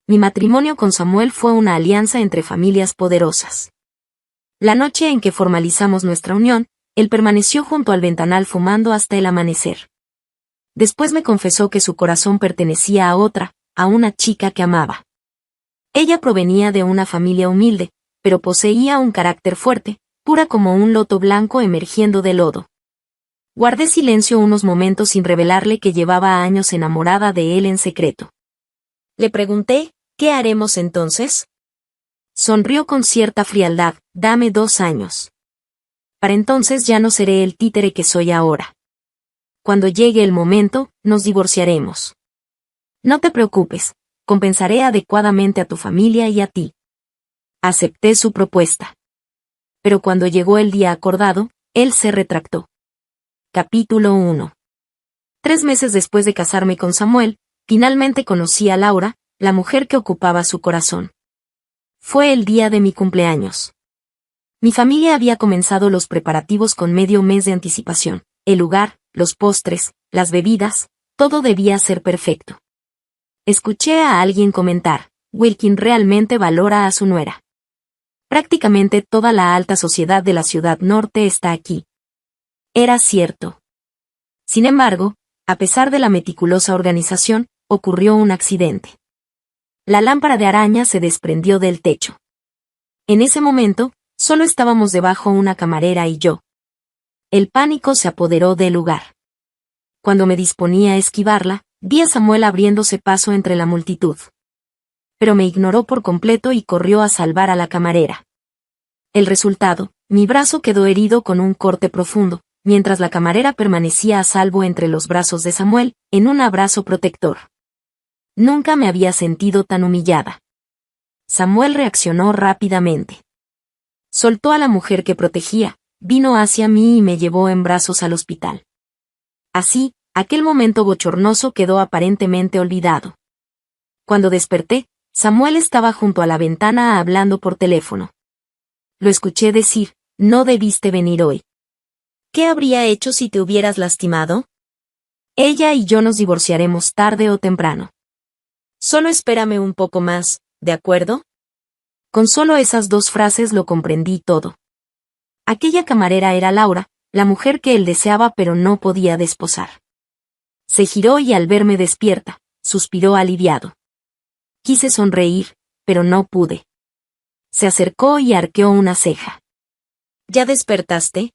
mi matrimonio con Samuel fue una alianza entre familias poderosas. La noche en que formalizamos nuestra unión, él permaneció junto al ventanal fumando hasta el amanecer. Después me confesó que su corazón pertenecía a otra, a una chica que amaba. Ella provenía de una familia humilde, pero poseía un carácter fuerte, pura como un loto blanco emergiendo del lodo. Guardé silencio unos momentos sin revelarle que llevaba años enamorada de él en secreto. Le pregunté, ¿qué haremos entonces? Sonrió con cierta frialdad, dame 2 años. Para entonces ya no seré el títere que soy ahora. Cuando llegue el momento, nos divorciaremos. No te preocupes, compensaré adecuadamente a tu familia y a ti. Acepté su propuesta. Pero cuando llegó el día acordado, él se retractó. Capítulo 1. 3 meses después de casarme con Samuel, finalmente conocí a Laura, la mujer que ocupaba su corazón. Fue el día de mi cumpleaños. Mi familia había comenzado los preparativos con medio mes de anticipación. El lugar, los postres, las bebidas, todo debía ser perfecto. Escuché a alguien comentar, Wilkin realmente valora a su nuera. Prácticamente toda la alta sociedad de la ciudad norte está aquí. Era cierto. Sin embargo, a pesar de la meticulosa organización, ocurrió un accidente. La lámpara de araña se desprendió del techo. En ese momento, solo estábamos debajo una camarera y yo. El pánico se apoderó del lugar. Cuando me disponía a esquivarla, vi a Samuel abriéndose paso entre la multitud. Pero me ignoró por completo y corrió a salvar a la camarera. El resultado, mi brazo quedó herido con un corte profundo, mientras la camarera permanecía a salvo entre los brazos de Samuel, en un abrazo protector. Nunca me había sentido tan humillada. Samuel reaccionó rápidamente. Soltó a la mujer que protegía, vino hacia mí y me llevó en brazos al hospital. Así, aquel momento bochornoso quedó aparentemente olvidado. Cuando desperté, Samuel estaba junto a la ventana hablando por teléfono. Lo escuché decir, no debiste venir hoy. ¿Qué habría hecho si te hubieras lastimado? Ella y yo nos divorciaremos tarde o temprano. Solo espérame un poco más, ¿de acuerdo? Con solo esas 2 frases lo comprendí todo. Aquella camarera era Laura, la mujer que él deseaba pero no podía desposar. Se giró y al verme despierta, suspiró aliviado. Quise sonreír, pero no pude. Se acercó y arqueó una ceja. ¿Ya despertaste?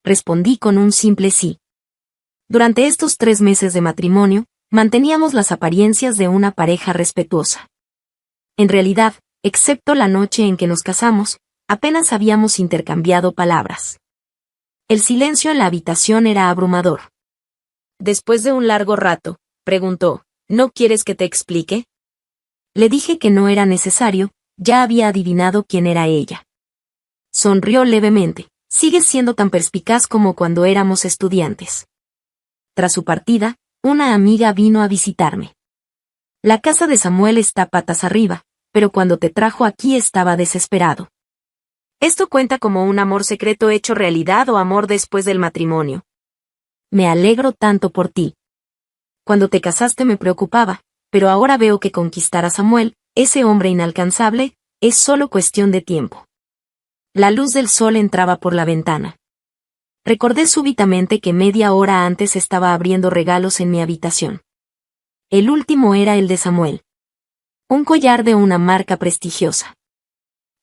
Respondí con un simple sí. Durante estos 3 meses de matrimonio, manteníamos las apariencias de una pareja respetuosa. En realidad, excepto la noche en que nos casamos, apenas habíamos intercambiado palabras. El silencio en la habitación era abrumador. Después de un largo rato, preguntó, ¿no quieres que te explique? Le dije que no era necesario, ya había adivinado quién era ella. Sonrió levemente, sigues siendo tan perspicaz como cuando éramos estudiantes. Tras su partida, una amiga vino a visitarme. La casa de Samuel está patas arriba, pero cuando te trajo aquí estaba desesperado. ¿Esto cuenta como un amor secreto hecho realidad o amor después del matrimonio? Me alegro tanto por ti. Cuando te casaste me preocupaba, pero ahora veo que conquistar a Samuel, ese hombre inalcanzable, es solo cuestión de tiempo. La luz del sol entraba por la ventana. Recordé súbitamente que media hora antes estaba abriendo regalos en mi habitación. El último era el de Samuel. Un collar de una marca prestigiosa.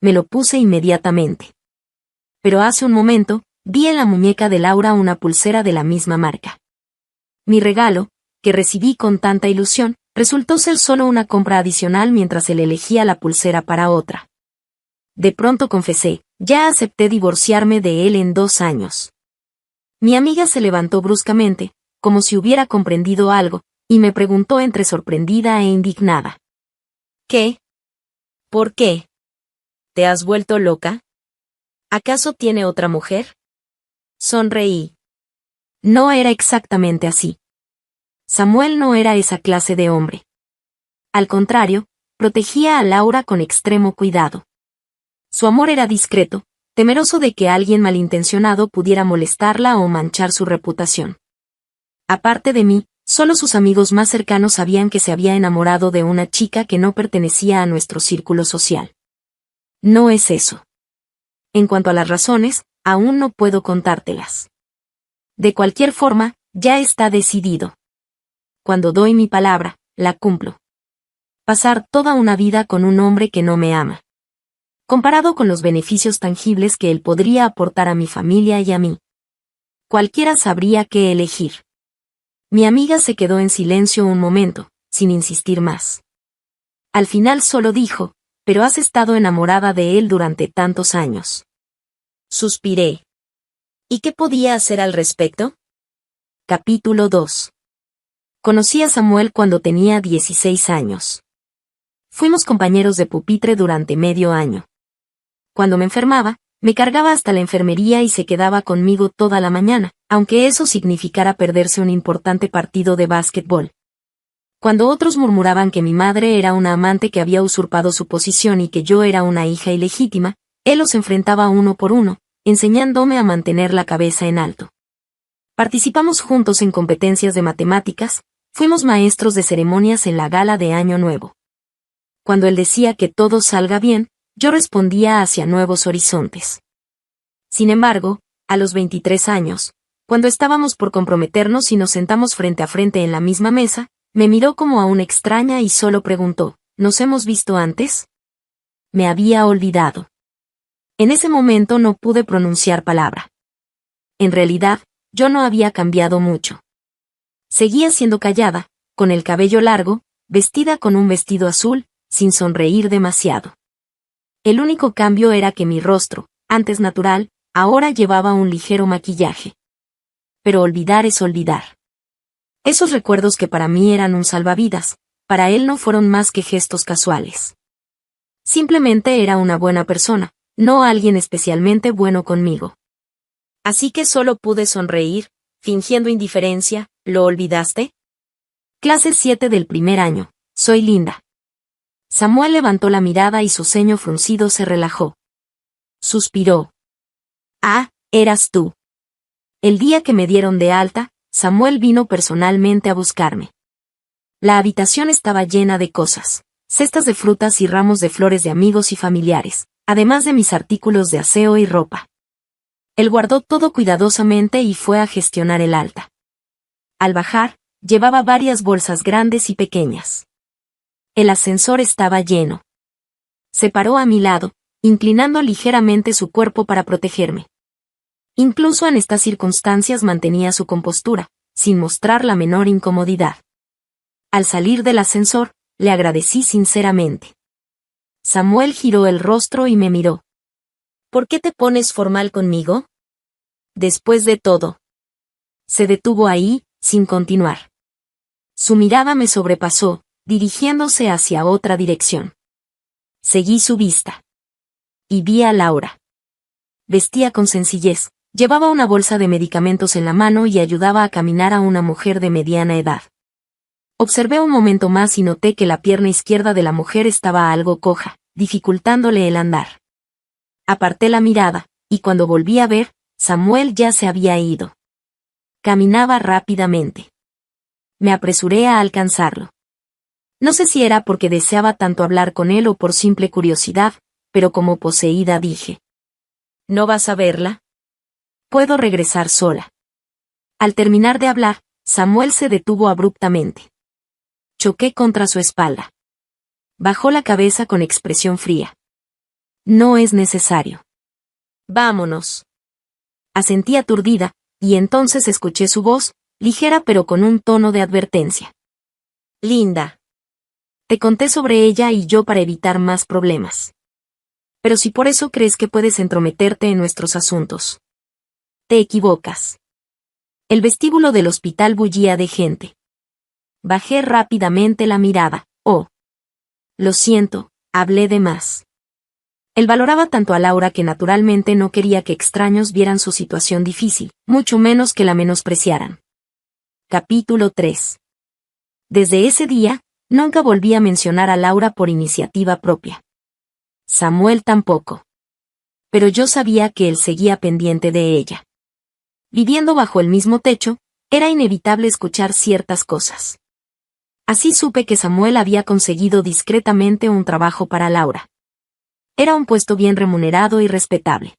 Me lo puse inmediatamente. Pero hace un momento, vi en la muñeca de Laura una pulsera de la misma marca. Mi regalo, que recibí con tanta ilusión, resultó ser solo una compra adicional mientras él elegía la pulsera para otra. De pronto confesé, ya acepté divorciarme de él en 2 años. Mi amiga se levantó bruscamente, como si hubiera comprendido algo, y me preguntó entre sorprendida e indignada. ¿Qué? ¿Por qué? ¿Te has vuelto loca? ¿Acaso tiene otra mujer? Sonreí. No era exactamente así. Samuel no era esa clase de hombre. Al contrario, protegía a Laura con extremo cuidado. Su amor era discreto, temeroso de que alguien malintencionado pudiera molestarla o manchar su reputación. Aparte de mí, Solo sus amigos más cercanos sabían que se había enamorado de una chica que no pertenecía a nuestro círculo social. No es eso. En cuanto a las razones, aún no puedo contártelas. De cualquier forma, ya está decidido. Cuando doy mi palabra, la cumplo. Pasar toda una vida con un hombre que no me ama. Comparado con los beneficios tangibles que él podría aportar a mi familia y a mí. Cualquiera sabría qué elegir. Mi amiga se quedó en silencio un momento, sin insistir más. Al final solo dijo, pero has estado enamorada de él durante tantos años. Suspiré. ¿Y qué podía hacer al respecto? Capítulo 2. Conocí a Samuel cuando tenía 16 años. Fuimos compañeros de pupitre durante medio año. Cuando me enfermaba, me cargaba hasta la enfermería y se quedaba conmigo toda la mañana, aunque eso significara perderse un importante partido de básquetbol. Cuando otros murmuraban que mi madre era una amante que había usurpado su posición y que yo era una hija ilegítima, él los enfrentaba uno por uno, enseñándome a mantener la cabeza en alto. Participamos juntos en competencias de matemáticas, fuimos maestros de ceremonias en la gala de Año Nuevo. Cuando él decía que todo salga bien, yo respondía hacia nuevos horizontes. Sin embargo, a los 23 años, cuando estábamos por comprometernos y nos sentamos frente a frente en la misma mesa, me miró como a una extraña y solo preguntó, ¿nos hemos visto antes? Me había olvidado. En ese momento no pude pronunciar palabra. En realidad, yo no había cambiado mucho. Seguía siendo callada, con el cabello largo, vestida con un vestido azul, sin sonreír demasiado. El único cambio era que mi rostro, antes natural, ahora llevaba un ligero maquillaje. Pero olvidar es olvidar. Esos recuerdos que para mí eran un salvavidas, para él no fueron más que gestos casuales. Simplemente era una buena persona, no alguien especialmente bueno conmigo. Así que solo pude sonreír, fingiendo indiferencia. ¿Lo olvidaste? Clase 7 del primer año. Soy Linda. Samuel levantó la mirada y su ceño fruncido se relajó. Suspiró. Ah, eras tú. El día que me dieron de alta, Samuel vino personalmente a buscarme. La habitación estaba llena de cosas, cestas de frutas y ramos de flores de amigos y familiares, además de mis artículos de aseo y ropa. Él guardó todo cuidadosamente y fue a gestionar el alta. Al bajar, llevaba varias bolsas grandes y pequeñas. El ascensor estaba lleno. Se paró a mi lado, inclinando ligeramente su cuerpo para protegerme. Incluso en estas circunstancias mantenía su compostura, sin mostrar la menor incomodidad. Al salir del ascensor, le agradecí sinceramente. Samuel giró el rostro y me miró. ¿Por qué te pones formal conmigo? Después de todo. Se detuvo ahí, sin continuar. Su mirada me sobrepasó, dirigiéndose hacia otra dirección. Seguí su vista. Y vi a Laura. Vestía con sencillez, llevaba una bolsa de medicamentos en la mano y ayudaba a caminar a una mujer de mediana edad. Observé un momento más y noté que la pierna izquierda de la mujer estaba algo coja, dificultándole el andar. Aparté la mirada, y cuando volví a ver, Samuel ya se había ido. Caminaba rápidamente. Me apresuré a alcanzarlo. No sé si era porque deseaba tanto hablar con él o por simple curiosidad, pero como poseída dije. ¿No vas a verla? Puedo regresar sola. Al terminar de hablar, Samuel se detuvo abruptamente. Choqué contra su espalda. Bajó la cabeza con expresión fría. No es necesario. Vámonos. Asentí aturdida, y entonces escuché su voz, ligera pero con un tono de advertencia. Linda. Te conté sobre ella y yo para evitar más problemas. Pero si por eso crees que puedes entrometerte en nuestros asuntos. Te equivocas. El vestíbulo del hospital bullía de gente. Bajé rápidamente la mirada. Oh. Lo siento, hablé de más. Él valoraba tanto a Laura que naturalmente no quería que extraños vieran su situación difícil, mucho menos que la menospreciaran. Capítulo 3. Desde ese día, nunca volví a mencionar a Laura por iniciativa propia. Samuel tampoco. Pero yo sabía que él seguía pendiente de ella. Viviendo bajo el mismo techo, Era inevitable escuchar ciertas cosas. Así supe que Samuel había conseguido discretamente un trabajo para Laura. Era un puesto bien remunerado y respetable.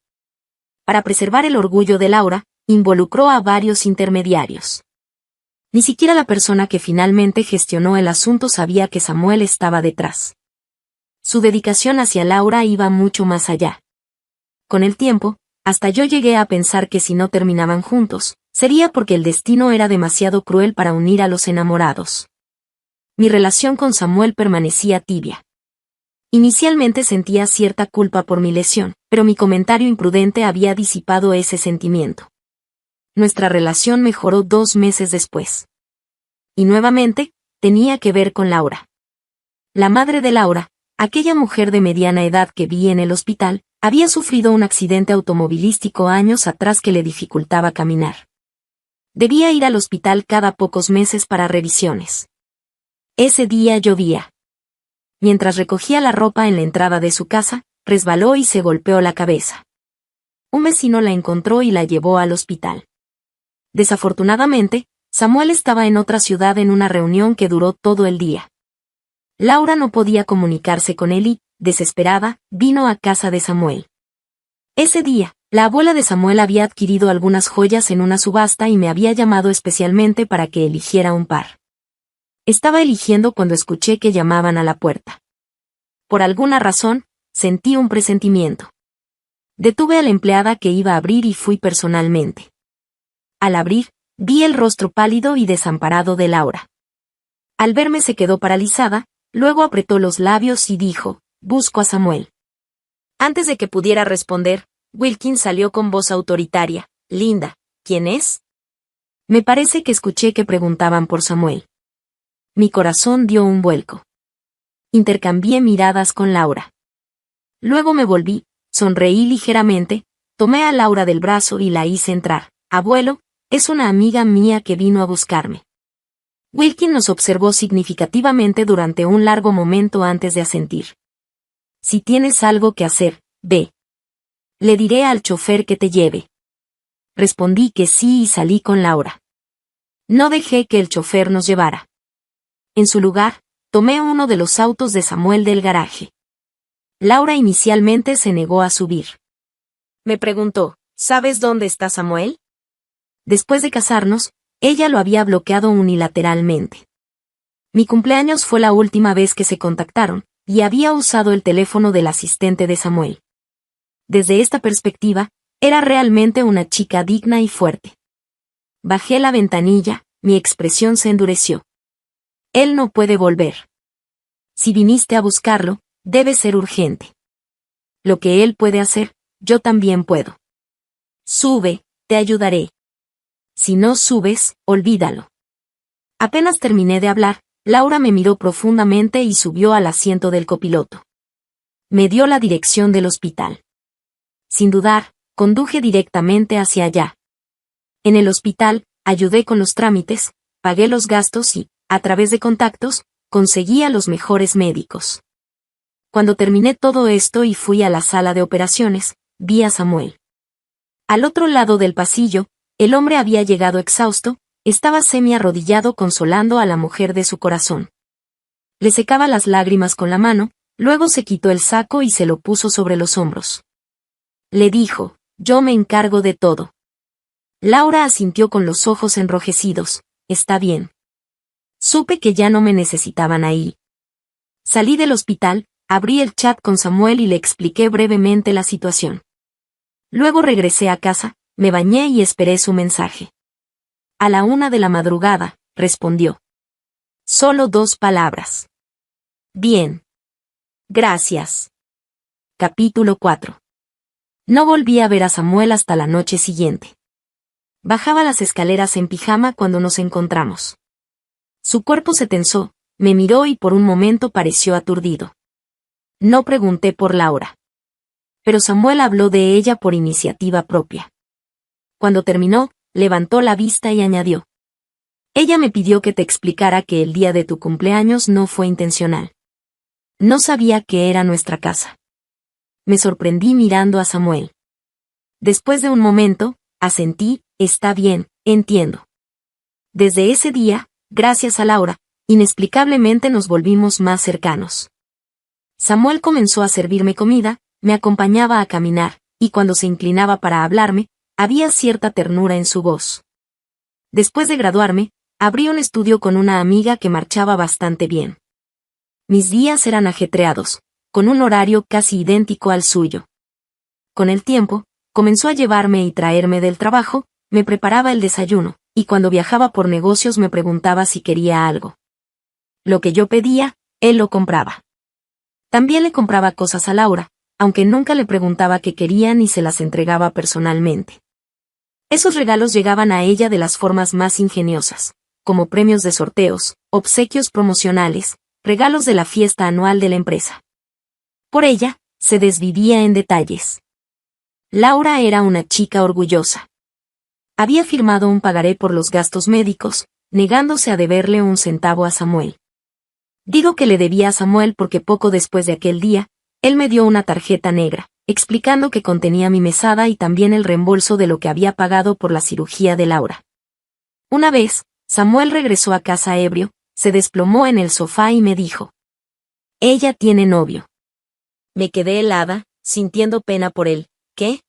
Para preservar el orgullo de Laura, involucró a varios intermediarios. Ni siquiera la persona que finalmente gestionó el asunto sabía que Samuel estaba detrás. Su dedicación hacia Laura iba mucho más allá. Con el tiempo, hasta yo llegué a pensar que si no terminaban juntos, sería porque el destino era demasiado cruel para unir a los enamorados. Mi relación con Samuel permanecía tibia. Inicialmente sentía cierta culpa por mi lesión, pero mi comentario imprudente había disipado ese sentimiento. Nuestra relación mejoró 2 meses después. Y nuevamente, tenía que ver con Laura. La madre de Laura, aquella mujer de mediana edad que vi en el hospital, había sufrido un accidente automovilístico años atrás que le dificultaba caminar. Debía ir al hospital cada pocos meses para revisiones. Ese día llovía. Mientras recogía la ropa en la entrada de su casa, resbaló y se golpeó la cabeza. Un vecino la encontró y la llevó al hospital. Desafortunadamente, Samuel estaba en otra ciudad en una reunión que duró todo el día. Laura no podía comunicarse con él y, desesperada, vino a casa de Samuel. Ese día, la abuela de Samuel había adquirido algunas joyas en una subasta y me había llamado especialmente para que eligiera un par. Estaba eligiendo cuando escuché que llamaban a la puerta. Por alguna razón, sentí un presentimiento. Detuve a la empleada que iba a abrir y fui personalmente. Al abrir, vi el rostro pálido y desamparado de Laura. Al verme se quedó paralizada, luego apretó los labios y dijo, «Busco a Samuel». Antes de que pudiera responder, Wilkins salió con voz autoritaria, «Linda, ¿quién es?». Me parece que escuché que preguntaban por Samuel. Mi corazón dio un vuelco. Intercambié miradas con Laura. Luego me volví, sonreí ligeramente, tomé a Laura del brazo y la hice entrar. «Abuelo, es una amiga mía que vino a buscarme». Wilkins nos observó significativamente durante un largo momento antes de asentir. «Si tienes algo que hacer, ve. Le diré al chofer que te lleve». Respondí que sí y salí con Laura. No dejé que el chofer nos llevara. En su lugar, tomé uno de los autos de Samuel del garaje. Laura inicialmente se negó a subir. Me preguntó, ¿sabes dónde está Samuel? Después de casarnos, ella lo había bloqueado unilateralmente. Mi cumpleaños fue la última vez que se contactaron, y había usado el teléfono del asistente de Samuel. Desde esta perspectiva, era realmente una chica digna y fuerte. Bajé la ventanilla, mi expresión se endureció. Él no puede volver. Si viniste a buscarlo, debe ser urgente. Lo que él puede hacer, yo también puedo. Sube, te ayudaré. Si no subes, olvídalo. Apenas terminé de hablar, Laura me miró profundamente y subió al asiento del copiloto. Me dio la dirección del hospital. Sin dudar, conduje directamente hacia allá. En el hospital, ayudé con los trámites, pagué los gastos y, a través de contactos, conseguí a los mejores médicos. Cuando terminé todo esto y fui a la sala de operaciones, vi a Samuel. Al otro lado del pasillo, el hombre había llegado exhausto, estaba semi-arrodillado consolando a la mujer de su corazón. Le secaba las lágrimas con la mano, luego se quitó el saco y se lo puso sobre los hombros. Le dijo, «Yo me encargo de todo». Laura asintió con los ojos enrojecidos, «Está bien». Supe que ya no me necesitaban ahí. Salí del hospital, abrí el chat con Samuel y le expliqué brevemente la situación. Luego regresé a casa, me bañé y esperé su mensaje. A la 1 de la madrugada, respondió. Solo 2 palabras. Bien. Gracias. Capítulo 4. No volví a ver a Samuel hasta la noche siguiente. Bajaba las escaleras en pijama cuando nos encontramos. Su cuerpo se tensó, me miró y por un momento pareció aturdido. No pregunté por Laura. Pero Samuel habló de ella por iniciativa propia. Cuando terminó, levantó la vista y añadió. Ella me pidió que te explicara que el día de tu cumpleaños no fue intencional. No sabía que era nuestra casa. Me sorprendí mirando a Samuel. Después de un momento, asentí, está bien, entiendo. Desde ese día, gracias a Laura, inexplicablemente nos volvimos más cercanos. Samuel comenzó a servirme comida, me acompañaba a caminar, y cuando se inclinaba para hablarme, había cierta ternura en su voz. Después de graduarme, abrí un estudio con una amiga que marchaba bastante bien. Mis días eran ajetreados, con un horario casi idéntico al suyo. Con el tiempo, comenzó a llevarme y traerme del trabajo, me preparaba el desayuno, y cuando viajaba por negocios me preguntaba si quería algo. Lo que yo pedía, él lo compraba. También le compraba cosas a Laura, aunque nunca le preguntaba qué quería ni se las entregaba personalmente. Esos regalos llegaban a ella de las formas más ingeniosas, como premios de sorteos, obsequios promocionales, regalos de la fiesta anual de la empresa. Por ella, se desvivía en detalles. Laura era una chica orgullosa. Había firmado un pagaré por los gastos médicos, negándose a deberle un centavo a Samuel. Digo que le debía a Samuel porque poco después de aquel día, él me dio una tarjeta negra, explicando que contenía mi mesada y también el reembolso de lo que había pagado por la cirugía de Laura. Una vez, Samuel regresó a casa ebrio, se desplomó en el sofá y me dijo: «Ella tiene novio». Me quedé helada, sintiendo pena por él. ¿Qué?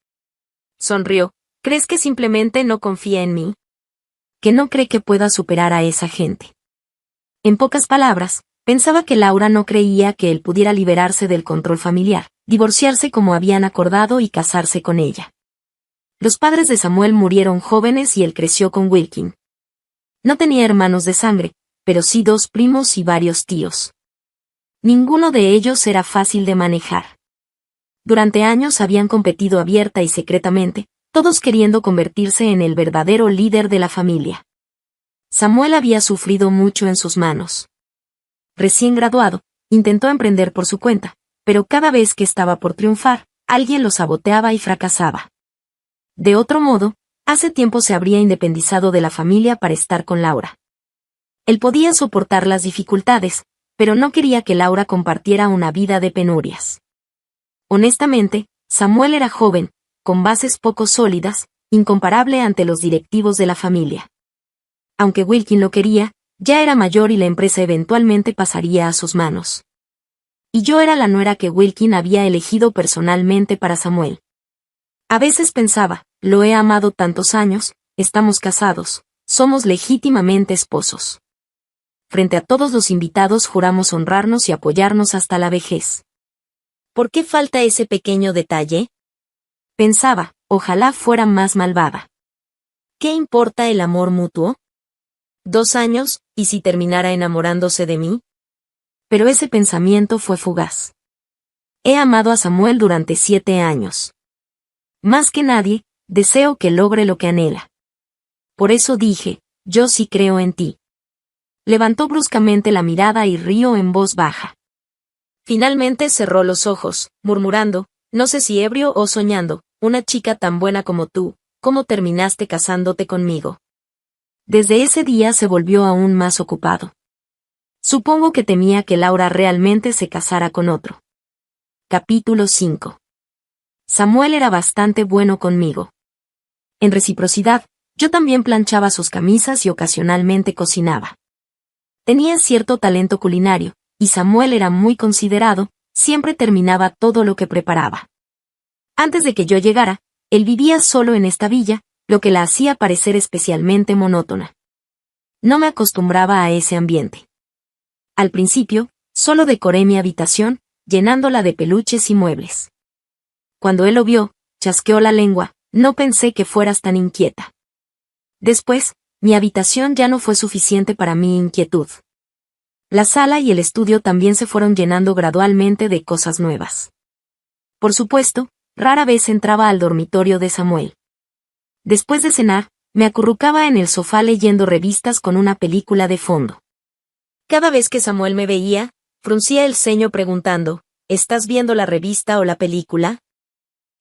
Sonrió. ¿Crees que simplemente no confía en mí? ¿Que no cree que pueda superar a esa gente? En pocas palabras, pensaba que Laura no creía que él pudiera liberarse del control familiar, divorciarse como habían acordado y casarse con ella. Los padres de Samuel murieron jóvenes y él creció con Wilkin. No tenía hermanos de sangre, pero sí 2 primos y varios tíos. Ninguno de ellos era fácil de manejar. Durante años habían competido abierta y secretamente, todos queriendo convertirse en el verdadero líder de la familia. Samuel había sufrido mucho en sus manos. Recién graduado, intentó emprender por su cuenta, pero cada vez que estaba por triunfar, alguien lo saboteaba y fracasaba. De otro modo, hace tiempo se habría independizado de la familia para estar con Laura. Él podía soportar las dificultades, pero no quería que Laura compartiera una vida de penurias. Honestamente, Samuel era joven, con bases poco sólidas, incomparable ante los directivos de la familia. Aunque Wilkin lo quería, ya era mayor y la empresa eventualmente pasaría a sus manos. Y yo era la nuera que Wilkin había elegido personalmente para Samuel. A veces pensaba, lo he amado tantos años, estamos casados, somos legítimamente esposos. Frente a todos los invitados juramos honrarnos y apoyarnos hasta la vejez. ¿Por qué falta ese pequeño detalle? Pensaba, ojalá fuera más malvada. ¿Qué importa el amor mutuo? 2 años, ¿y si terminara enamorándose de mí? Pero ese pensamiento fue fugaz. He amado a Samuel durante 7 años. Más que nadie, deseo que logre lo que anhela. Por eso dije, yo sí creo en ti. Levantó bruscamente la mirada y rió en voz baja. Finalmente cerró los ojos, murmurando, no sé si ebrio o soñando, una chica tan buena como tú, ¿cómo terminaste casándote conmigo? Desde ese día se volvió aún más ocupado. Supongo que temía que Laura realmente se casara con otro. Capítulo 5. Samuel era bastante bueno conmigo. En reciprocidad, yo también planchaba sus camisas y ocasionalmente cocinaba. Tenía cierto talento culinario, y Samuel era muy considerado, siempre terminaba todo lo que preparaba. Antes de que yo llegara, él vivía solo en esta villa, lo que la hacía parecer especialmente monótona. No me acostumbraba a ese ambiente. Al principio, solo decoré mi habitación, llenándola de peluches y muebles. Cuando él lo vio, chasqueó la lengua, no pensé que fueras tan inquieta. Después, mi habitación ya no fue suficiente para mi inquietud. La sala y el estudio también se fueron llenando gradualmente de cosas nuevas. Por supuesto, rara vez entraba al dormitorio de Samuel. Después de cenar, me acurrucaba en el sofá leyendo revistas con una película de fondo. Cada vez que Samuel me veía, fruncía el ceño preguntando, ¿estás viendo la revista o la película?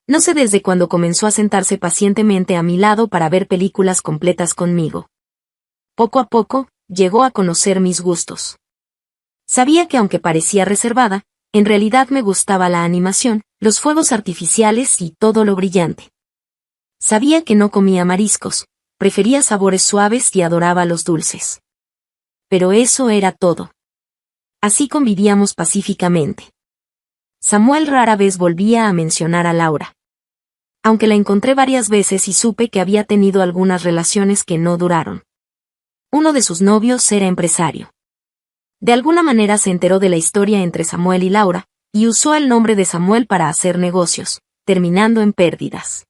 No sé desde cuándo comenzó a sentarse pacientemente a mi lado para ver películas completas conmigo. Poco a poco, llegó a conocer mis gustos. Sabía que aunque parecía reservada, en realidad me gustaba la animación, los fuegos artificiales y todo lo brillante. Sabía que no comía mariscos, prefería sabores suaves y adoraba los dulces. Pero eso era todo. Así convivíamos pacíficamente. Samuel rara vez volvía a mencionar a Laura. Aunque la encontré varias veces y supe que había tenido algunas relaciones que no duraron. Uno de sus novios era empresario. De alguna manera se enteró de la historia entre Samuel y Laura, y usó el nombre de Samuel para hacer negocios, terminando en pérdidas.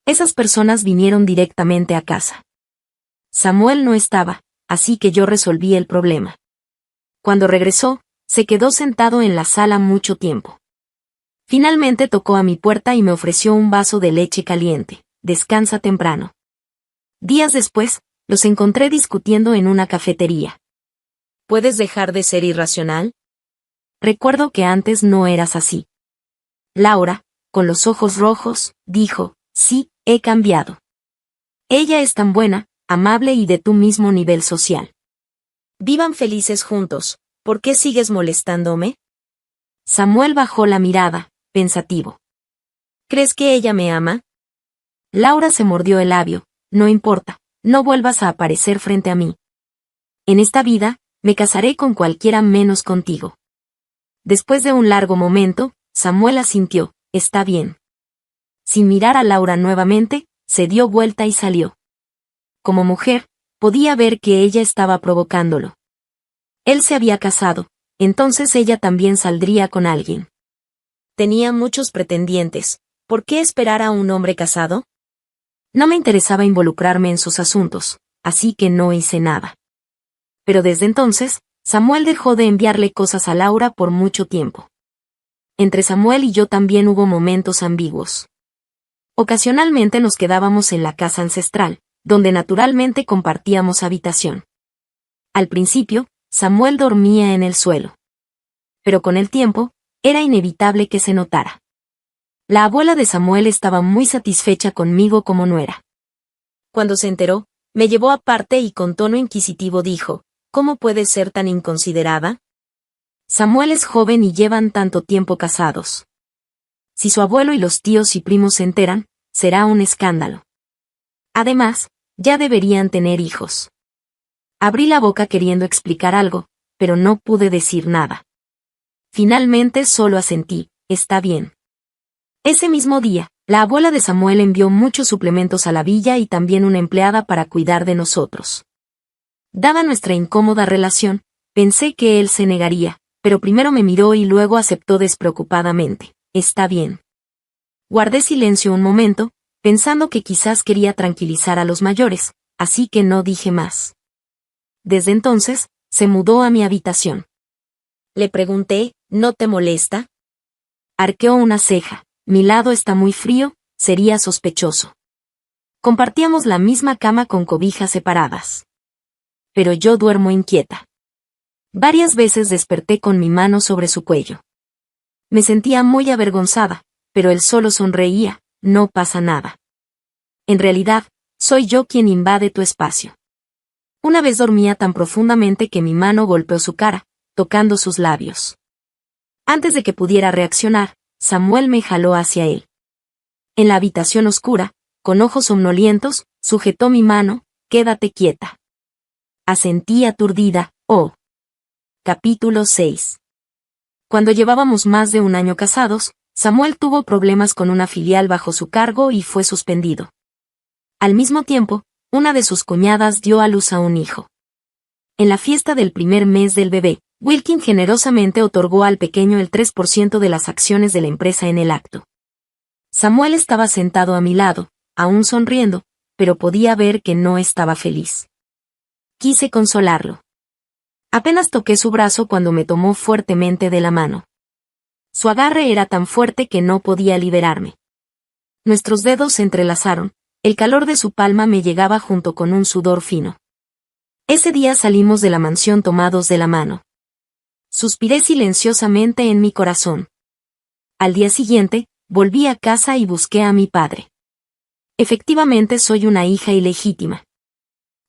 Esas personas vinieron directamente a casa. Samuel no estaba, así que yo resolví el problema. Cuando regresó, se quedó sentado en la sala mucho tiempo. Finalmente tocó a mi puerta y me ofreció un vaso de leche caliente. Descansa temprano. Días después, los encontré discutiendo en una cafetería. ¿Puedes dejar de ser irracional? Recuerdo que antes no eras así. Laura, con los ojos rojos, dijo, sí, he cambiado. Ella es tan buena, amable y de tu mismo nivel social. Vivan felices juntos, ¿por qué sigues molestándome? Samuel bajó la mirada, pensativo. ¿Crees que ella me ama? Laura se mordió el labio, no importa, no vuelvas a aparecer frente a mí. En esta vida, me casaré con cualquiera menos contigo. Después de un largo momento, Samuel asintió, está bien. Sin mirar a Laura nuevamente, se dio vuelta y salió. Como mujer, podía ver que ella estaba provocándolo. Él se había casado, entonces ella también saldría con alguien. Tenía muchos pretendientes, ¿por qué esperar a un hombre casado? No me interesaba involucrarme en sus asuntos, así que no hice nada. Pero desde entonces, Samuel dejó de enviarle cosas a Laura por mucho tiempo. Entre Samuel y yo también hubo momentos ambiguos. Ocasionalmente nos quedábamos en la casa ancestral, donde naturalmente compartíamos habitación. Al principio, Samuel dormía en el suelo. Pero con el tiempo, era inevitable que se notara. La abuela de Samuel estaba muy satisfecha conmigo como nuera. Cuando se enteró, me llevó aparte y con tono inquisitivo dijo, ¿cómo puedes ser tan inconsiderada? Samuel es joven y llevan tanto tiempo casados. Si su abuelo y los tíos y primos se enteran, será un escándalo. Además, ya deberían tener hijos. Abrí la boca queriendo explicar algo, pero no pude decir nada. Finalmente solo asentí, está bien. Ese mismo día, la abuela de Samuel envió muchos suplementos a la villa y también una empleada para cuidar de nosotros. Dada nuestra incómoda relación, pensé que él se negaría, pero primero me miró y luego aceptó despreocupadamente, está bien. Guardé silencio un momento, pensando que quizás quería tranquilizar a los mayores, así que no dije más. Desde entonces, se mudó a mi habitación. Le pregunté, ¿no te molesta? Arqueó una ceja, mi lado está muy frío, sería sospechoso. Compartíamos la misma cama con cobijas separadas. Pero yo duermo inquieta. Varias veces desperté con mi mano sobre su cuello. Me sentía muy avergonzada, pero él solo sonreía, no pasa nada. En realidad, soy yo quien invade tu espacio. Una vez dormía tan profundamente que mi mano golpeó su cara, tocando sus labios. Antes de que pudiera reaccionar, Samuel me jaló hacia él. En la habitación oscura, con ojos somnolientos, sujetó mi mano, quédate quieta. Asentí aturdida, oh. Capítulo 6. Cuando llevábamos más de un año casados, Samuel tuvo problemas con una filial bajo su cargo y fue suspendido. Al mismo tiempo, una de sus cuñadas dio a luz a un hijo. En la fiesta del primer mes del bebé, Wilkin generosamente otorgó al pequeño el 3% de las acciones de la empresa en el acto. Samuel estaba sentado a mi lado, aún sonriendo, pero podía ver que no estaba feliz. Quise consolarlo. Apenas toqué su brazo cuando me tomó fuertemente de la mano. Su agarre era tan fuerte que no podía liberarme. Nuestros dedos se entrelazaron, el calor de su palma me llegaba junto con un sudor fino. Ese día salimos de la mansión tomados de la mano. Suspiré silenciosamente en mi corazón. Al día siguiente, volví a casa y busqué a mi padre. Efectivamente soy una hija ilegítima.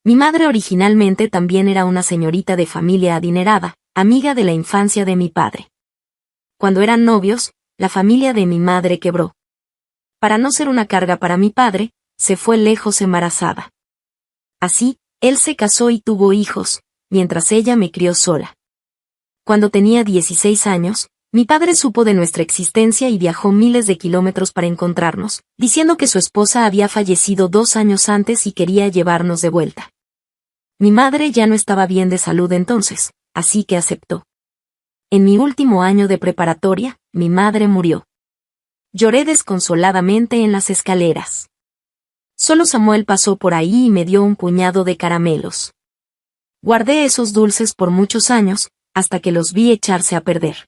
Mi madre originalmente también era una señorita de familia adinerada, amiga de la infancia de mi padre. Cuando eran novios, la familia de mi madre quebró. Para no ser una carga para mi padre, se fue lejos embarazada. Así, él se casó y tuvo hijos, mientras ella me crió sola. Cuando tenía 16 años, mi padre supo de nuestra existencia y viajó miles de kilómetros para encontrarnos, diciendo que su esposa había fallecido 2 años antes y quería llevarnos de vuelta. Mi madre ya no estaba bien de salud entonces, así que aceptó. En mi último año de preparatoria, mi madre murió. Lloré desconsoladamente en las escaleras. Solo Samuel pasó por ahí y me dio un puñado de caramelos. Guardé esos dulces por muchos años, hasta que los vi echarse a perder.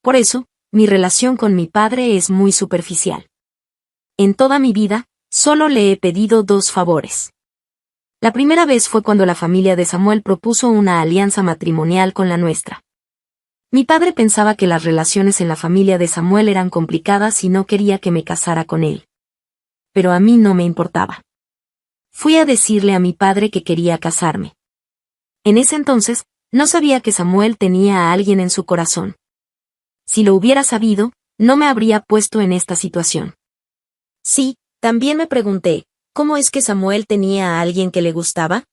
Por eso, mi relación con mi padre es muy superficial. En toda mi vida, solo le he pedido 2 favores. La primera vez fue cuando la familia de Samuel propuso una alianza matrimonial con la nuestra. Mi padre pensaba que las relaciones en la familia de Samuel eran complicadas y no quería que me casara con él. Pero a mí no me importaba. Fui a decirle a mi padre que quería casarme. En ese entonces, no sabía que Samuel tenía a alguien en su corazón. Si lo hubiera sabido, no me habría puesto en esta situación. Sí, también me pregunté, ¿cómo es que Samuel tenía a alguien que le gustaba?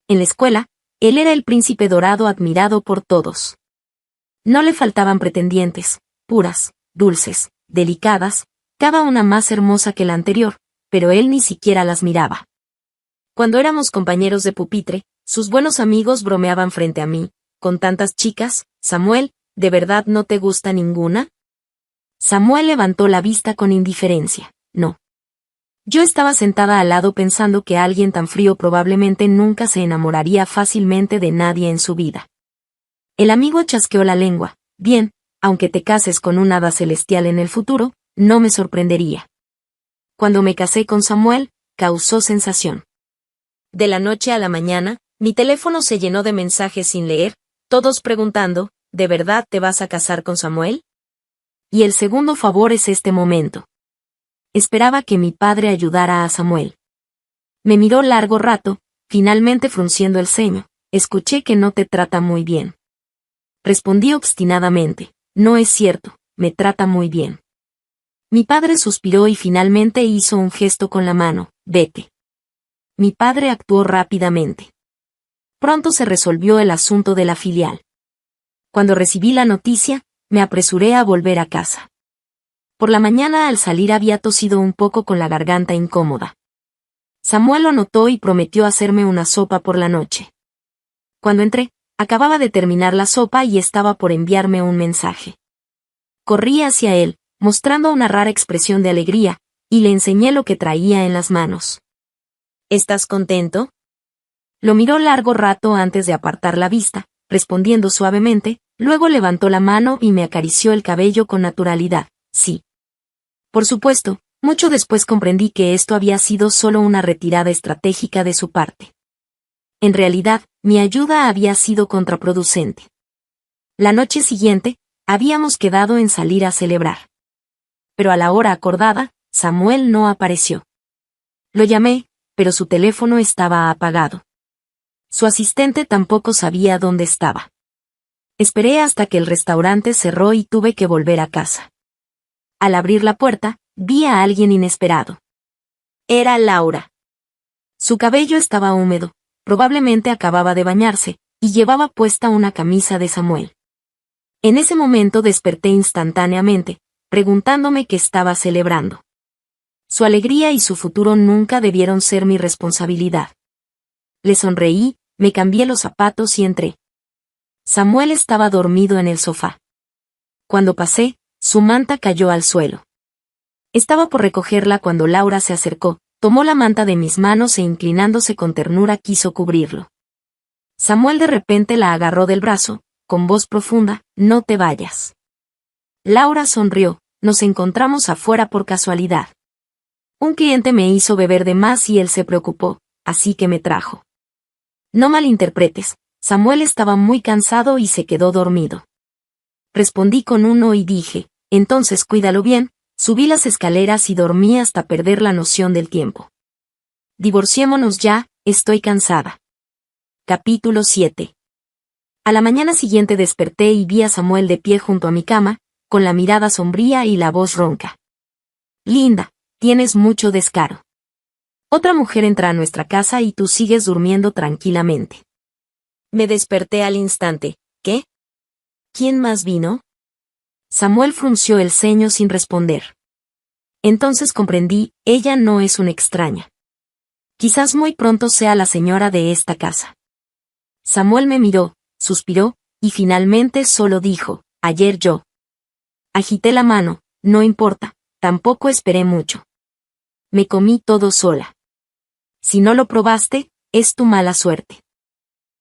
En la escuela, él era el príncipe dorado admirado por todos. No le faltaban pretendientes, puras, dulces, delicadas, cada una más hermosa que la anterior, pero él ni siquiera las miraba. Cuando éramos compañeros de pupitre, sus buenos amigos bromeaban frente a mí, con tantas chicas, Samuel, ¿de verdad no te gusta ninguna? Samuel levantó la vista con indiferencia, no. Yo estaba sentada al lado pensando que alguien tan frío probablemente nunca se enamoraría fácilmente de nadie en su vida. El amigo chasqueó la lengua, bien, aunque te cases con un hada celestial en el futuro, no me sorprendería. Cuando me casé con Samuel, causó sensación. De la noche a la mañana, mi teléfono se llenó de mensajes sin leer, todos preguntando, ¿de verdad te vas a casar con Samuel? Y el segundo favor es este momento. Esperaba que mi padre ayudara a Samuel. Me miró largo rato, finalmente frunciendo el ceño. Escuché que no te trata muy bien. Respondí obstinadamente, no es cierto, me trata muy bien. Mi padre suspiró y finalmente hizo un gesto con la mano, vete. Mi padre actuó rápidamente. Pronto se resolvió el asunto de la filial. Cuando recibí la noticia, me apresuré a volver a casa. Por la mañana al salir había tosido un poco con la garganta incómoda. Samuel lo notó y prometió hacerme una sopa por la noche. Cuando entré, acababa de terminar la sopa y estaba por enviarme un mensaje. Corrí hacia él, mostrando una rara expresión de alegría, y le enseñé lo que traía en las manos. ¿Estás contento? Lo miró largo rato antes de apartar la vista, respondiendo suavemente, luego levantó la mano y me acarició el cabello con naturalidad, sí. Por supuesto, mucho después comprendí que esto había sido solo una retirada estratégica de su parte. En realidad, mi ayuda había sido contraproducente. La noche siguiente, habíamos quedado en salir a celebrar. Pero a la hora acordada, Samuel no apareció. Lo llamé, pero su teléfono estaba apagado. Su asistente tampoco sabía dónde estaba. Esperé hasta que el restaurante cerró y tuve que volver a casa. Al abrir la puerta, vi a alguien inesperado. Era Laura. Su cabello estaba húmedo, probablemente acababa de bañarse, y llevaba puesta una camisa de Samuel. En ese momento desperté instantáneamente, preguntándome qué estaba celebrando. Su alegría y su futuro nunca debieron ser mi responsabilidad. Le sonreí, me cambié los zapatos y entré. Samuel estaba dormido en el sofá. Cuando pasé, su manta cayó al suelo. Estaba por recogerla cuando Laura se acercó, tomó la manta de mis manos e inclinándose con ternura quiso cubrirlo. Samuel de repente la agarró del brazo, con voz profunda, no te vayas. Laura sonrió, nos encontramos afuera por casualidad. Un cliente me hizo beber de más y él se preocupó, así que me trajo. No malinterpretes, Samuel estaba muy cansado y se quedó dormido. Respondí con un no y dije, entonces cuídalo bien. Subí las escaleras y dormí hasta perder la noción del tiempo. Divorciémonos ya, estoy cansada. Capítulo 7. A la mañana siguiente desperté y vi a Samuel de pie junto a mi cama, con la mirada sombría y la voz ronca. Linda, tienes mucho descaro. Otra mujer entra a nuestra casa y tú sigues durmiendo tranquilamente. Me desperté al instante. ¿Qué? ¿Quién más vino? Samuel frunció el ceño sin responder. Entonces comprendí, ella no es una extraña. Quizás muy pronto sea la señora de esta casa. Samuel me miró, suspiró, y finalmente solo dijo, ayer yo. Agité la mano, no importa, tampoco esperé mucho. Me comí todo sola. Si no lo probaste, es tu mala suerte.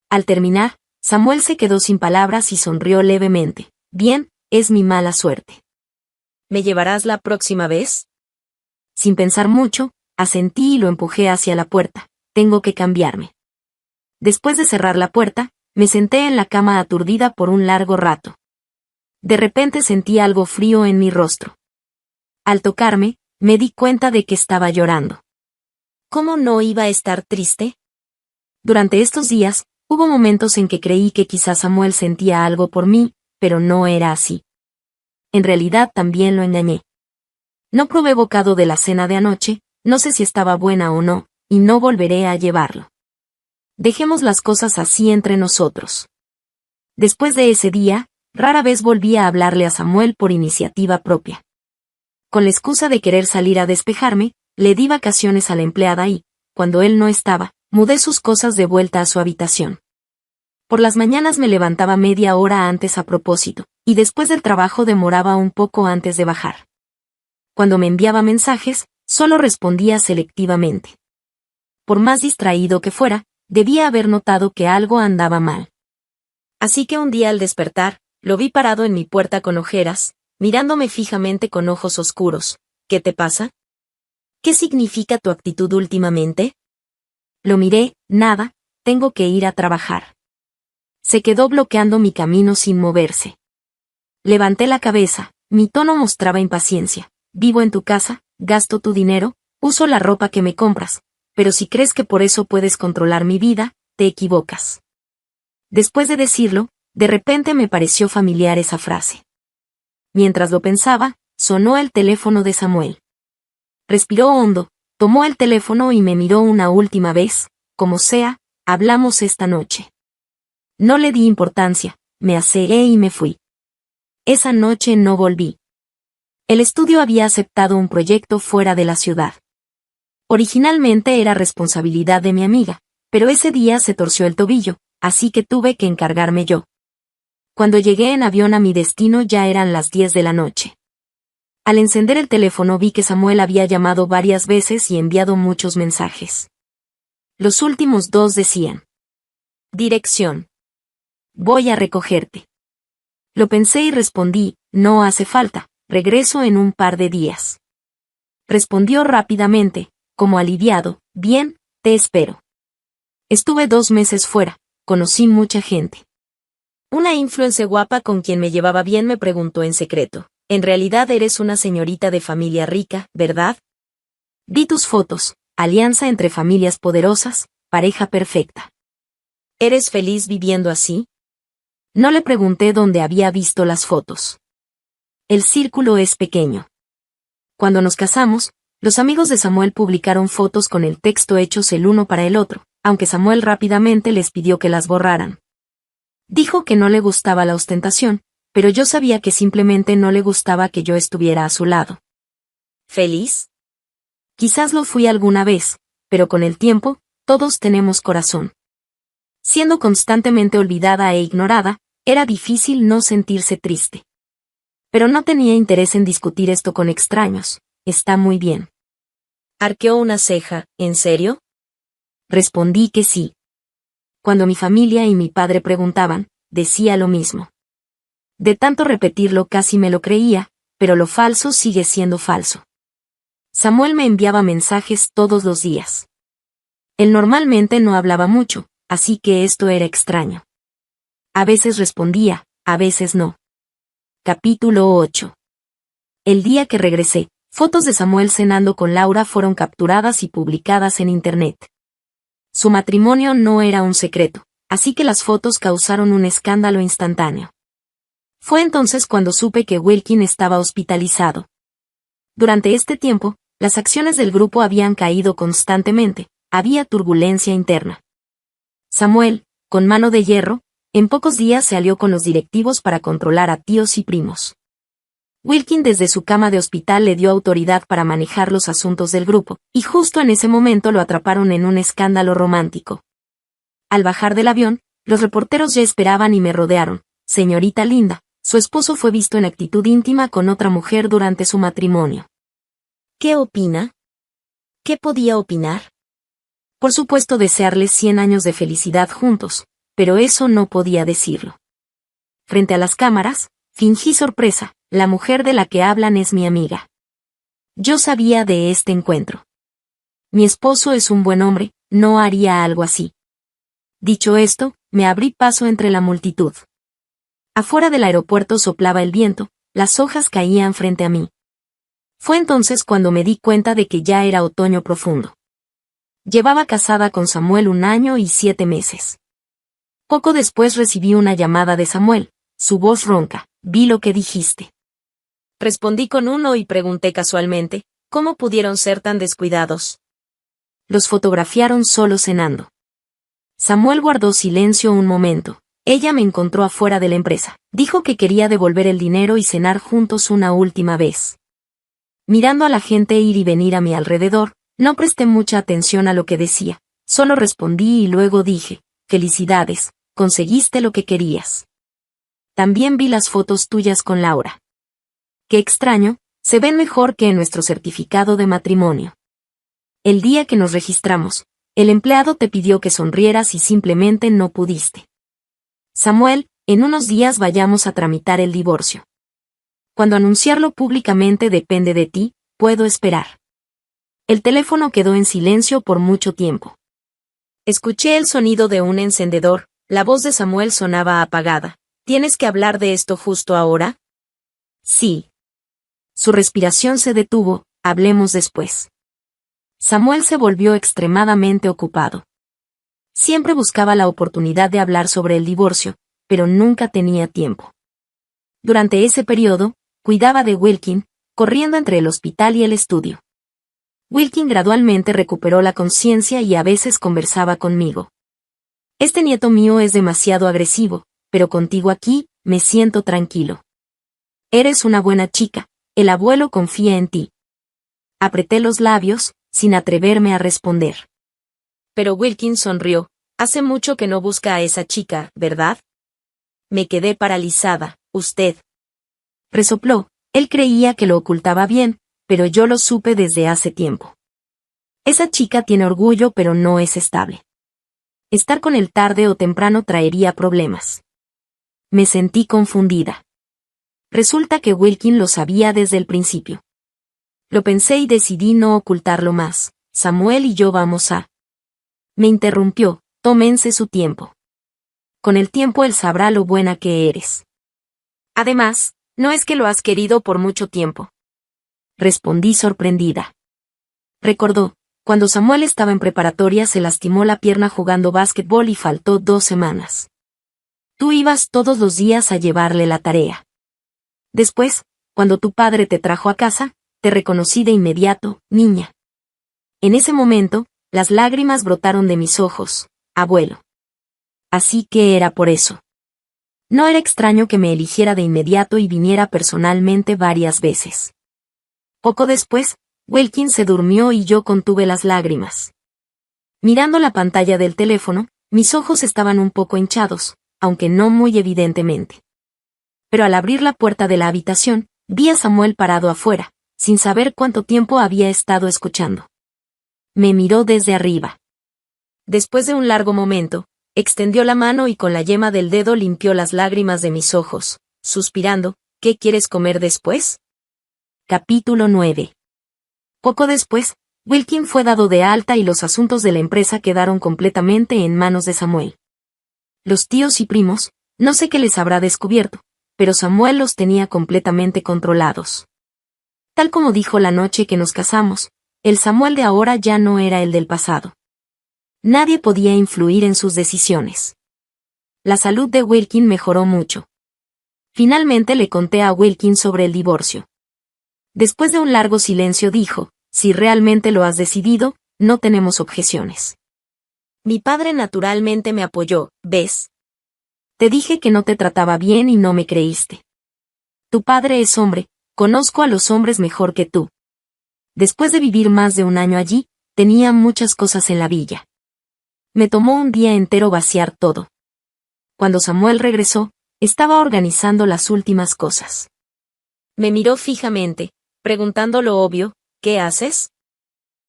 Al terminar, Samuel se quedó sin palabras y sonrió levemente. Bien, es mi mala suerte. ¿Me llevarás la próxima vez? Sin pensar mucho, asentí y lo empujé hacia la puerta. Tengo que cambiarme. Después de cerrar la puerta, me senté en la cama aturdida por un largo rato. De repente sentí algo frío en mi rostro. Al tocarme, me di cuenta de que estaba llorando. ¿Cómo no iba a estar triste? Durante estos días, hubo momentos en que creí que quizás Samuel sentía algo por mí, pero no era así. En realidad también lo engañé. No probé bocado de la cena de anoche, no sé si estaba buena o no, y no volveré a llevarlo. Dejemos las cosas así entre nosotros. Después de ese día, rara vez volví a hablarle a Samuel por iniciativa propia. Con la excusa de querer salir a despejarme, le di vacaciones a la empleada y, cuando él no estaba, mudé sus cosas de vuelta a su habitación. Por las mañanas me levantaba media hora antes a propósito, y después del trabajo demoraba un poco antes de bajar. Cuando me enviaba mensajes, solo respondía selectivamente. Por más distraído que fuera, debía haber notado que algo andaba mal. Así que un día al despertar, lo vi parado en mi puerta con ojeras, mirándome fijamente con ojos oscuros. ¿Qué te pasa? ¿Qué significa tu actitud últimamente? Lo miré, nada, tengo que ir a trabajar. Se quedó bloqueando mi camino sin moverse. Levanté la cabeza, mi tono mostraba impaciencia. Vivo en tu casa, gasto tu dinero, uso la ropa que me compras, pero si crees que por eso puedes controlar mi vida, te equivocas. Después de decirlo, de repente me pareció familiar esa frase. Mientras lo pensaba, sonó el teléfono de Samuel. Respiró hondo, tomó el teléfono y me miró una última vez, como sea, hablamos esta noche. No le di importancia, me asegué y me fui. Esa noche no volví. El estudio había aceptado un proyecto fuera de la ciudad. Originalmente era responsabilidad de mi amiga, pero ese día se torció el tobillo, así que tuve que encargarme yo. Cuando llegué en avión a mi destino ya eran las 10 de la noche. Al encender el teléfono vi que Samuel había llamado varias veces y enviado muchos mensajes. Los últimos dos decían: Dirección. Voy a recogerte. Lo pensé y respondí: no hace falta. Regreso en un par de días. Respondió rápidamente, como aliviado, bien, te espero. Estuve 2 meses fuera, conocí mucha gente. Una influencer guapa con quien me llevaba bien me preguntó en secreto, en realidad eres una señorita de familia rica, ¿verdad? Vi tus fotos, alianza entre familias poderosas, pareja perfecta. ¿Eres feliz viviendo así? No le pregunté dónde había visto las fotos. El círculo es pequeño. Cuando nos casamos, los amigos de Samuel publicaron fotos con el texto hechos el uno para el otro, aunque Samuel rápidamente les pidió que las borraran. Dijo que no le gustaba la ostentación, pero yo sabía que simplemente no le gustaba que yo estuviera a su lado. ¿Feliz? Quizás lo fui alguna vez, pero con el tiempo, todos tenemos corazón. Siendo constantemente olvidada e ignorada, era difícil no sentirse triste. Pero no tenía interés en discutir esto con extraños. Está muy bien. Arqueó una ceja. ¿En serio? Respondí que sí. Cuando mi familia y mi padre preguntaban, decía lo mismo. De tanto repetirlo casi me lo creía, pero lo falso sigue siendo falso. Samuel me enviaba mensajes todos los días. Él normalmente no hablaba mucho, así que esto era extraño. A veces respondía, a veces no. Capítulo 8. El día que regresé, fotos de Samuel cenando con Laura fueron capturadas y publicadas en Internet. Su matrimonio no era un secreto, así que las fotos causaron un escándalo instantáneo. Fue entonces cuando supe que Wilkin estaba hospitalizado. Durante este tiempo, Las acciones del grupo habían caído constantemente, había turbulencia interna. Samuel, con mano de hierro, en pocos días se alió con los directivos para controlar a tíos y primos. Wilkin desde su cama de hospital le dio autoridad para manejar los asuntos del grupo, y justo en ese momento lo atraparon en un escándalo romántico. Al bajar del avión, los reporteros ya esperaban y me rodearon. Señorita Linda, su esposo fue visto en actitud íntima con otra mujer durante su matrimonio. ¿Qué opina? ¿Qué podía opinar? Por supuesto desearles 100 años de felicidad juntos, pero eso no podía decirlo. Frente a las cámaras, fingí sorpresa, la mujer de la que hablan es mi amiga. Yo sabía de este encuentro. Mi esposo es un buen hombre, no haría algo así. Dicho esto, me abrí paso entre la multitud. Afuera del aeropuerto soplaba el viento, las hojas caían frente a mí. Fue entonces cuando me di cuenta de que ya era otoño profundo. Llevaba casada con Samuel 1 año y 7 meses. Poco después recibí una llamada de Samuel, su voz ronca. Vi lo que dijiste. Respondí con uno y pregunté casualmente, ¿cómo pudieron ser tan descuidados? Los fotografiaron solo cenando. Samuel guardó silencio un momento. Ella me encontró afuera de la empresa. Dijo que quería devolver el dinero y cenar juntos una última vez. Mirando a la gente ir y venir a mi alrededor, no presté mucha atención a lo que decía. Solo respondí y luego dije, felicidades, conseguiste lo que querías. También vi las fotos tuyas con Laura. Qué extraño, se ven mejor que en nuestro certificado de matrimonio. El día que nos registramos, el empleado te pidió que sonrieras y simplemente no pudiste. Samuel, en unos días vayamos a tramitar el divorcio. Cuando anunciarlo públicamente depende de ti, puedo esperar. El teléfono quedó en silencio por mucho tiempo. Escuché el sonido de un encendedor, la voz de Samuel sonaba apagada. ¿Tienes que hablar de esto justo ahora? Sí. Su respiración se detuvo, hablemos después. Samuel se volvió extremadamente ocupado. Siempre buscaba la oportunidad de hablar sobre el divorcio, pero nunca tenía tiempo. Durante ese periodo, cuidaba de Wilkin, corriendo entre el hospital y el estudio. Wilkin gradualmente recuperó la conciencia y a veces conversaba conmigo. Este nieto mío es demasiado agresivo, pero contigo aquí, me siento tranquilo. Eres una buena chica, el abuelo confía en ti. Apreté los labios, sin atreverme a responder. Pero Wilkin sonrió. Hace mucho que no busca a esa chica, ¿verdad? Me quedé paralizada. Usted. Resopló. Él creía que lo ocultaba bien, pero yo lo supe desde hace tiempo. Esa chica tiene orgullo pero no es estable. Estar con él tarde o temprano traería problemas. Me sentí confundida. Resulta que Wilkin lo sabía desde el principio. Lo pensé y decidí no ocultarlo más. Samuel y yo vamos a... Me interrumpió, tómense su tiempo. Con el tiempo él sabrá lo buena que eres. Además, no es que lo has querido por mucho tiempo. Respondí sorprendida. Recordó, cuando Samuel estaba en preparatoria se lastimó la pierna jugando básquetbol y faltó 2 semanas. Tú ibas todos los días a llevarle la tarea. Después, cuando tu padre te trajo a casa, te reconocí de inmediato, niña. En ese momento, las lágrimas brotaron de mis ojos, abuelo. Así que era por eso. No era extraño que me eligiera de inmediato y viniera personalmente varias veces. Poco después, Wilkin se durmió y yo contuve las lágrimas. Mirando la pantalla del teléfono, mis ojos estaban un poco hinchados, aunque no muy evidentemente. Pero al abrir la puerta de la habitación, vi a Samuel parado afuera, sin saber cuánto tiempo había estado escuchando. Me miró desde arriba. Después de un largo momento, extendió la mano y con la yema del dedo limpió las lágrimas de mis ojos, suspirando, ¿qué quieres comer después? Capítulo 9. Poco después, Wilkin fue dado de alta y los asuntos de la empresa quedaron completamente en manos de Samuel. Los tíos y primos, no sé qué les habrá descubierto, pero Samuel los tenía completamente controlados. Tal como dijo la noche que nos casamos, el Samuel de ahora ya no era el del pasado. Nadie podía influir en sus decisiones. La salud de Wilkin mejoró mucho. Finalmente le conté a Wilkin sobre el divorcio. Después de un largo silencio dijo, si realmente lo has decidido, no tenemos objeciones. Mi padre naturalmente me apoyó, ¿ves? Te dije que no te trataba bien y no me creíste. Tu padre es hombre, conozco a los hombres mejor que tú. Después de vivir más de un año allí, tenía muchas cosas en la villa. Me tomó un día entero vaciar todo. Cuando Samuel regresó, estaba organizando las últimas cosas. Me miró fijamente, preguntando lo obvio, ¿qué haces?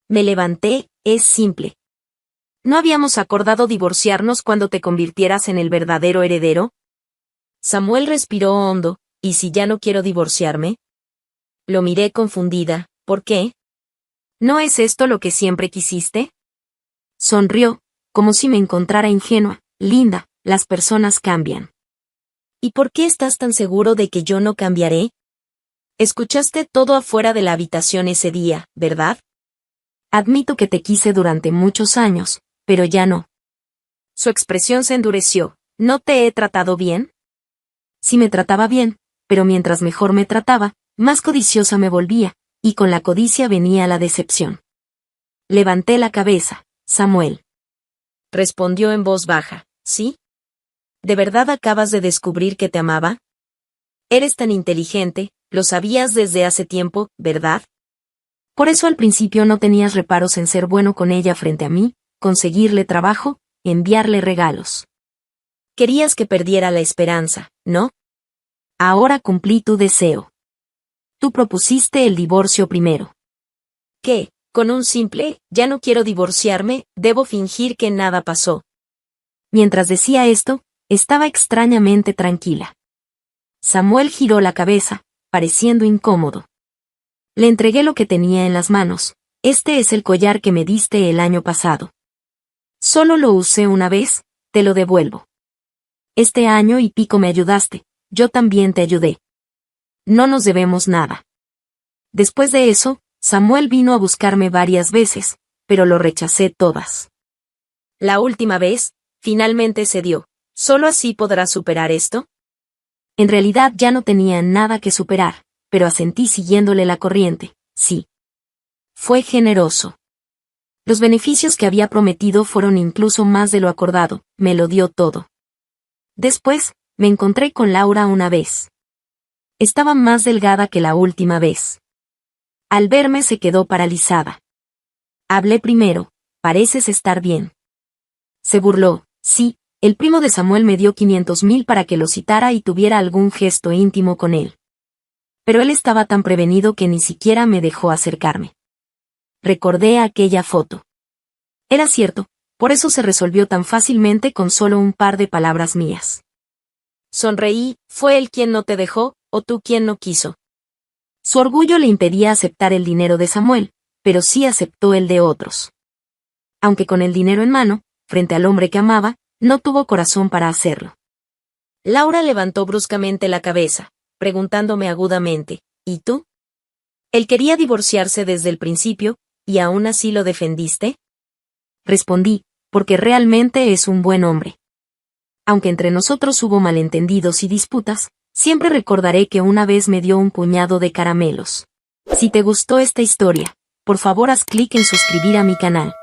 Me levanté, es simple. ¿No habíamos acordado divorciarnos cuando te convirtieras en el verdadero heredero? Samuel respiró hondo, ¿y si ya no quiero divorciarme? Lo miré confundida, ¿por qué? ¿No es esto lo que siempre quisiste? Sonrió, como si me encontrara ingenua. Linda, las personas cambian. ¿Y por qué estás tan seguro de que yo no cambiaré? Escuchaste todo afuera de la habitación ese día, ¿verdad? Admito que te quise durante muchos años, pero ya no. Su expresión se endureció. ¿No te he tratado bien? Sí me trataba bien, pero mientras mejor me trataba, más codiciosa me volvía, y con la codicia venía la decepción. Levanté la cabeza. Samuel. Respondió en voz baja. ¿Sí? ¿De verdad acabas de descubrir que te amaba? Eres tan inteligente, lo sabías desde hace tiempo, ¿verdad? Por eso al principio no tenías reparos en ser bueno con ella frente a mí, conseguirle trabajo, enviarle regalos. Querías que perdiera la esperanza, ¿no? Ahora cumplí tu deseo. Tú propusiste el divorcio primero. ¿Qué? Con un simple, ya no quiero divorciarme, debo fingir que nada pasó. Mientras decía esto, estaba extrañamente tranquila. Samuel giró la cabeza, pareciendo incómodo. Le entregué lo que tenía en las manos. Este es el collar que me diste el año pasado. Solo lo usé una vez, te lo devuelvo. Este año y pico me ayudaste, yo también te ayudé. No nos debemos nada. Después de eso, Samuel vino a buscarme varias veces, pero lo rechacé todas. La última vez, finalmente cedió. ¿Solo así podrás superar esto? En realidad ya no tenía nada que superar, pero asentí siguiéndole la corriente, sí. Fue generoso. Los beneficios que había prometido fueron incluso más de lo acordado, me lo dio todo. Después, me encontré con Laura una vez. Estaba más delgada que la última vez. Al verme se quedó paralizada. Hablé primero, pareces estar bien. Se burló, sí, el primo de Samuel me dio 500,000 para que lo citara y tuviera algún gesto íntimo con él. Pero él estaba tan prevenido que ni siquiera me dejó acercarme. Recordé aquella foto. Era cierto, por eso se resolvió tan fácilmente con solo un par de palabras mías. Sonreí, ¿fue él quien no te dejó, o tú quien no quiso? Su orgullo le impedía aceptar el dinero de Samuel, pero sí aceptó el de otros. Aunque con el dinero en mano, frente al hombre que amaba, no tuvo corazón para hacerlo. Laura levantó bruscamente la cabeza, preguntándome agudamente, ¿y tú? Él quería divorciarse desde el principio, ¿y aún así lo defendiste? Respondí, porque realmente es un buen hombre. Aunque entre nosotros hubo malentendidos y disputas, siempre recordaré que una vez me dio un puñado de caramelos. Si te gustó esta historia, por favor haz clic en suscribir a mi canal.